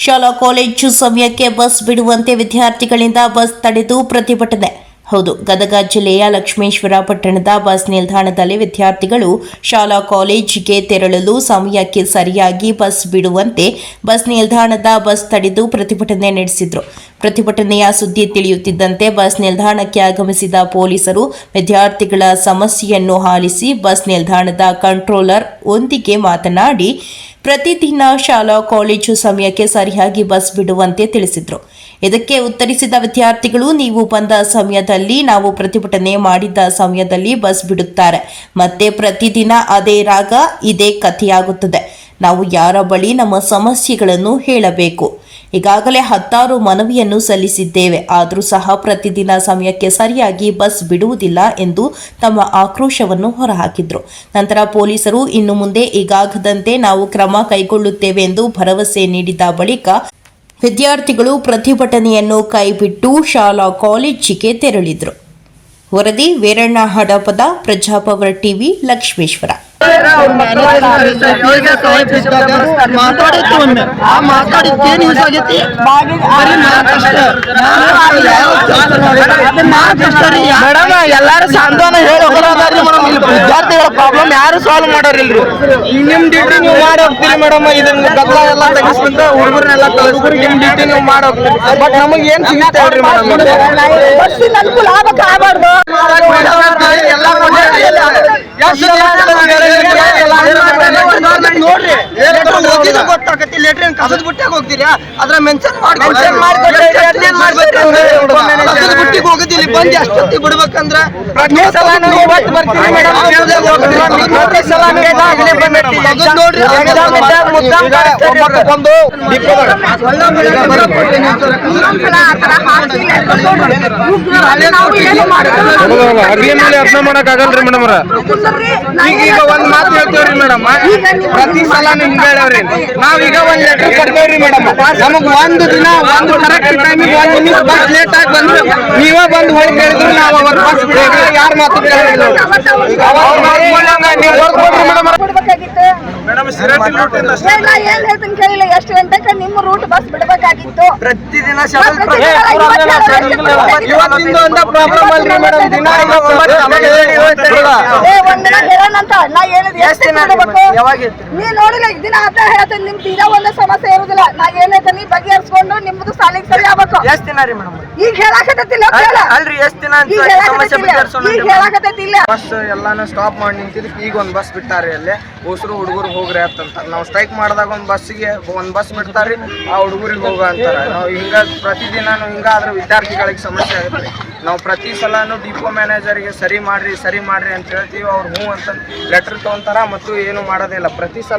ಶಾಲಾ ಕಾಲೇಜು ಸಮಯಕ್ಕೆ ಬಸ್ ಬಿಡುವಂತೆ ವಿದ್ಯಾರ್ಥಿಗಳಿಂದ ಬಸ್ ತಡೆದು ಪ್ರತಿಭಟನೆ. ಹೌದು, ಗದಗ ಜಿಲ್ಲೆಯ ಲಕ್ಷ್ಮೇಶ್ವರ ಪಟ್ಟಣದ ಬಸ್ ನಿಲ್ದಾಣದಲ್ಲಿ ವಿದ್ಯಾರ್ಥಿಗಳು ಶಾಲಾ ಕಾಲೇಜಿಗೆ ತೆರಳಲು ಸಮಯಕ್ಕೆ ಸರಿಯಾಗಿ ಬಸ್ ಬಿಡುವಂತೆ ಬಸ್ ನಿಲ್ದಾಣದ ಬಸ್ ತಡೆದು ಪ್ರತಿಭಟನೆ ನಡೆಸಿದರು. ಪ್ರತಿಭಟನೆಯ ಸುದ್ದಿ ತಿಳಿಯುತ್ತಿದ್ದಂತೆ ಬಸ್ ನಿಲ್ದಾಣಕ್ಕೆ ಆಗಮಿಸಿದ ಪೊಲೀಸರು ವಿದ್ಯಾರ್ಥಿಗಳ ಸಮಸ್ಯೆಯನ್ನು ಆಲಿಸಿ ಬಸ್ ನಿಲ್ದಾಣದ ಕಂಟ್ರೋಲರ್ ಒಂದಿಗೆ ಮಾತನಾಡಿ ಪ್ರತಿದಿನ ಶಾಲಾ ಕಾಲೇಜು ಸಮಯಕ್ಕೆ ಸರಿಯಾಗಿ ಬಸ್ ಬಿಡುವಂತೆ ತಿಳಿಸಿದರು. ಇದಕ್ಕೆ ಉತ್ತರಿಸಿದ ವಿದ್ಯಾರ್ಥಿಗಳು, ನೀವು ಬಂದ ಸಮಯದಲ್ಲಿ, ನಾವು ಪ್ರತಿಭಟನೆ ಮಾಡಿದ್ದ ಸಮಯದಲ್ಲಿ ಬಸ್ ಬಿಡುತ್ತಾರೆ. ಮತ್ತೆ ಪ್ರತಿದಿನ ಅದೇ ರಾಗ, ಇದೇ ಕಥೆಯಾಗುತ್ತದೆ. ನಾವು ಯಾರ ಬಳಿ ನಮ್ಮ ಸಮಸ್ಯೆಗಳನ್ನು ಹೇಳಬೇಕು? ಈಗಾಗಲೇ 10 ಮನವಿಯನ್ನು ಸಲ್ಲಿಸಿದ್ದೇವೆ. ಆದರೂ ಸಹ ಪ್ರತಿದಿನ ಸಮಯಕ್ಕೆ ಸರಿಯಾಗಿ ಬಸ್ ಬಿಡುವುದಿಲ್ಲ ಎಂದು ತಮ್ಮ ಆಕ್ರೋಶವನ್ನು ಹೊರಹಾಕಿದರು. ನಂತರ ಪೊಲೀಸರು ಇನ್ನು ಮುಂದೆ ಹೀಗಾಗದಂತೆ ನಾವು ಕ್ರಮ ಕೈಗೊಳ್ಳುತ್ತೇವೆ ಎಂದು ಭರವಸೆ ನೀಡಿದ ಬಳಿಕ ವಿದ್ಯಾರ್ಥಿಗಳು ಪ್ರತಿಭಟನೆಯನ್ನು ಕೈಬಿಟ್ಟು ಶಾಲಾ ಕಾಲೇಜಿಗೆ ತೆರಳಿದರು. ವರದಿ ವೀರಣ್ಣ ಹಡಪದ, ಪ್ರಜಾಪವರ್ ಟಿವಿ, ಲಕ್ಷ್ಮೇಶ್ವರ. ಎಲ್ಲಾರು ಸಾಂತ್ವನ ಹೇಳಿ ವಿದ್ಯಾರ್ಥಿಗಳ ಪ್ರಾಬ್ಲಮ್ ಯಾರು ಸಾಲ್ವ್ ಮಾಡೋರಿಲ್ರಿ. ನಿಮ್ ಡ್ಯೂಟಿ ನೀವು ಮಾಡಿ ಹೋಗ್ತೀರಿ ಮೇಡಮ್. ಇದನ್ನ ಗದ್ದಲ ಎಲ್ಲ ತೆಗಿಸ್ಬಿಟ್ಟು ಹುಡುಗರನ್ನೆಲ್ಲ ಕಳಿಸ್ಬಿಟ್ಟು ನಿಮ್ ಡ್ಯೂಟಿ ನೀವು ಮಾಡಿ ಹೋಗ್ತೀರಿ. ಬಟ್ ನಮಗ್ ಏನ್ ಸಿಗುತ್ತೆ ಹೇಳ್ರಿ ಮೇಡಮ್? ನೋಡ್ರಿ, ಗೊತ್ತಾಗತ್ತೆ. ಲೆಟರ್ ಏನ್ ಕಸದ ಬುಟ್ಟಿಗೆ ಹೋಗ್ತೀರಾ? ಅದ್ರ ಮೆನ್ಷನ್ ಬುಟ್ಟಿಗೆ ಹೋಗೋದಿಲ್ಲ. ಬಂದು ಎಷ್ಟೊತ್ತಿ ಬಿಡ್ಬೇಕಂದ್ರೆ ನೋಡ್ರಿ, ಅರ್ಥ ಮಾಡಕ್ ಆಗಲ್ರಿ ಮೇಡಮ್. ಈಗ ಒಂದ್ ಮಾತು ಹೇಳ್ತೇವ್ರಿ ಮೇಡಮ್, ಪ್ರತಿ ಸಲ ನಿಮ್ಗೆ ಹೇಳವ್ರಿ. ನಾವೀಗ ಒಂದ್ ಲೆಟರ್ ಕೊಡ್ತೇವ್ರಿ ಮೇಡಮ್. ನಮಗ್ ಒಂದು ದಿನ ಒಂದು ಕರೆಕ್ಟ್ ಟೈಮಿಗೆ 1 ನಿಮಿಷ ಬಸ್ ಲೇಟ್ ಆಗಿ ಬಂದ್ರೆ ನೀವೇ ಬಂದು ಹೊಳಿ ಕೇಳಿದ್ರು ನಾವು ಅವಾಗ ಬಸ್ ಬಿಡೋದು. ಯಾರು ಮಾತು ಕೇಳಿಲ್ಲ ಕೇಳಿಲ್ಲ. ಎಷ್ಟು ಗಂಟೆಗೆ ನಿಮ್ಮ ರೂಟ್ ಬಸ್ ಬಿಡಬೇಕಾಗಿತ್ತು? ಪ್ರತಿದಿನ ಇವತ್ತಿಂದ ಒಂದು ಪ್ರಾಬ್ಲಮ್ ಅಲ್ರಿ ಮೇಡಮ್. ದಿನ ಒಂದಿನ ಹೇಳೋಣಂತ ನಾ ಹೇಳಿದ್ ಎಷ್ಟು ಬಿಡಬೇಕು ನೀ ನೋಡಿಲ್ಲ. ದಿನ ಅದ ಹೇಳ್ತೇನೆ, ನಿಮ್ದು ಇರೋ ಒಂದು ಸಮಸ್ಯೆ ಇರುದಿಲ್ಲ. ನಾ ಏನೈತೆ ನೀ ಬಗೆಹರಿಸ್ಕೊಂಡು ನಿಮ್ದು ಸಾಲಿಗೆ ಸರಿ ಆಗ್ಬೇಕು. ಎಷ್ಟ್ ದಿನ ರೀ ಮೇಡಮ್? ಈಗ ಹೇಳಾಕತ್ತಿಲ್ಲ ಅಲ್ರಿ, ಎಷ್ಟ್ ದಿನ ಹೇಳಾಕತ್ತಿಲ್ಲ. ಬಸ್ ಎಲ್ಲಾನು ಸ್ಟಾಪ್ ಮಾಡಿ ನಿಂತಿದ್ದಕ್ಕೆ ಈಗ ಒಂದ್ ಬಸ್ ಬಿಟ್ಟಾರಿ. ಅಲ್ಲಿ ಹೊಸರು ಹುಡುಗರು ಹೋಗ್ರಿ ಅಂತಂತ. ನಾವು ಸ್ಟ್ರೈಕ್ ಮಾಡಿದಾಗ ಒಂದ್ ಬಸ್ ಬಿಡ್ತಾರ್ರಿ, ಆ ಹುಡುಗರಿಗೆ ಹೋಗ ಅಂತಾರ. ನಾವು ಹಿಂಗ ಪ್ರತಿದಿನ ಹಿಂಗಾದ್ರೆ ವಿದ್ಯಾರ್ಥಿಗಳಿಗೆ ಸಮಸ್ಯೆ ಆಗುತ್ತೆ. ನಾವು ಪ್ರತಿ ಸಲಾನು ಡಿಪೋ ಮ್ಯಾನೇಜರ್ಗೆ ಸರಿ ಮಾಡ್ರಿ ಅಂತ ಹೇಳ್ತೀವಿ. ಅವ್ರು ಹ್ಞೂ ಅಂತ ಲೆಟರ್ ತಗೊಂತಾರ ಮತ್ತು ಏನು ಮಾಡೋದಿಲ್ಲ. ಪ್ರತಿ ಸಲ